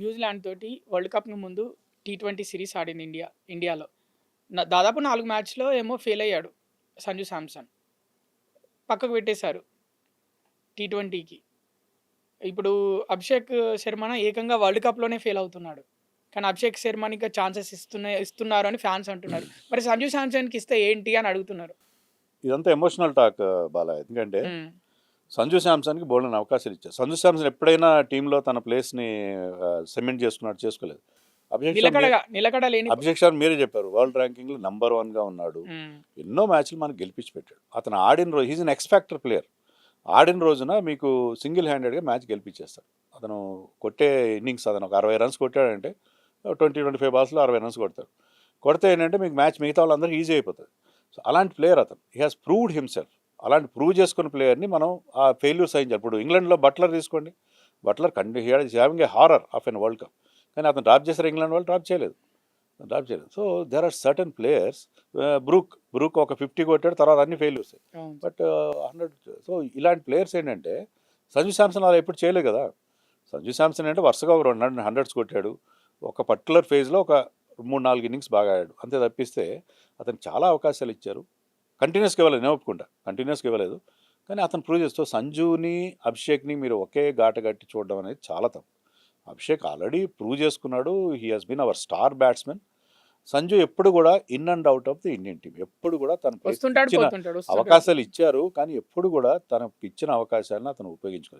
New Zealand తోటి world కప్‌కి ముందు T20 series ఆడింది ఇండియాలో. దాదాపు 4 మ్యాచ్‌లో ఏమో ఫెయిల్ అయ్యాడు సంజు శాంసన్. పక్కకు పెట్టేశారు టీ20కి. ఇప్పుడు అభిషేక్ శర్మ ఏకంగా వరల్డ్ కప్‌లోనే ఫెయిల్ అవుతున్నాడు. కానీ అభిషేక్ శర్మని ఇంకా ఛాన్సెస్ ఇస్తున్నారు అని ఫ్యాన్స్ అంటున్నారు. మరి సంజు శాంసన్‌కి ఇస్తే ఏంటి అని అడుగుతున్నారు. ఇదంతా ఎమోషనల్ టాక్ బాలా. ఎందుకంటే హ్మ్. సంజు శాంసన్కి బోల్డెన్ అవకాశాలు ఇచ్చారు. సంజు శాంసన్ ఎప్పుడైనా టీంలో తన ప్లేస్ని సిమెంట్ చేసుకున్నాడు, చేసుకోలేదు. నిలకడ లేని అభిషేక్ శర్మ మీరే చెప్పారు, వరల్డ్ ర్యాంకింగ్లో నంబర్ 1గా ఉన్నాడు. హ్మ్. ఎన్నో మ్యాచ్లు మనకు గెలిపించి పెట్టాడు. అతను ఆడిన రోజు he's an X factor player. ఆడిన రోజున మీకు సింగిల్ హ్యాండెడ్గా మ్యాచ్ గెలిపించేస్తాడు. అతను కొట్టే ఇన్నింగ్స్ అతను ఒక 60 రన్స్ కొట్టాడంటే 20-25 బాల్స్లో 60 రన్స్ కొడతాడు. కొడితే ఏంటంటే మీకు మ్యాచ్ మిగతా వాళ్ళందరూ ఈజీ అయిపోతుంది. సో అలాంటి ప్లేయర్ అతను. He has proved himself. అలాంటి ప్రూవ్ చేసుకున్న ప్లేయర్ని మనం ఆ ఫెయిల్యూర్స్ అయించాలి. ఇప్పుడు ఇంగ్లాండ్లో బట్లర్ తీసుకోండి. Buttler having a horror of an World Cup. కానీ అతను డ్రాప్ చేశారు, ఇంగ్లాండ్ వాళ్ళు డ్రాప్ చేయలేదు. So there are certain players. Brook ఒక 50 కొట్టాడు, తర్వాత అన్ని ఫెయిల్యూర్స్. అవును. బట్ 100. సో ఇలాంటి ప్లేయర్స్ ఏంటంటే సంజు శాంసన్ అలా ఎప్పుడు చేయలేదు కదా. సంజు శాంసన్ అంటే వరుసగా ఒక 200 హండ్రెడ్స్ కొట్టాడు. ఒక పర్టికులర్ ఫేజ్లో ఒక 3-4 ఇన్నింగ్స్ బాగా ఆడాడు అంతే. తప్పిస్తే అతనికి చాలా అవకాశాలు ఇచ్చారు. కంటిన్యూస్గా ఇవ్వలేదు, నేను ఒప్పుకుంటా, కంటిన్యూస్గా ఇవ్వలేదు. కానీ అతను ప్రూవ్ చేస్తూ సంజుని అభిషేక్ని మీరు ఒకే గాట కట్టి చూడడం అనేది చాలా తప్పు. అభిషేక్ ఆల్రెడీ ప్రూవ్ చేసుకున్నాడు. He has been our star batsmen. Sanju ఎప్పుడు కూడా in and out of the Indian team. ఎప్పుడు కూడా తనకు వస్తుంటాడు, ఇచ్చిన పోతుంటాడు, వస్తుంటాడు. అవకాశాలు ఇచ్చారు, కానీ ఎప్పుడు కూడా తనకు ఇచ్చిన అవకాశాలను అతను ఉపయోగించుకోలేదు.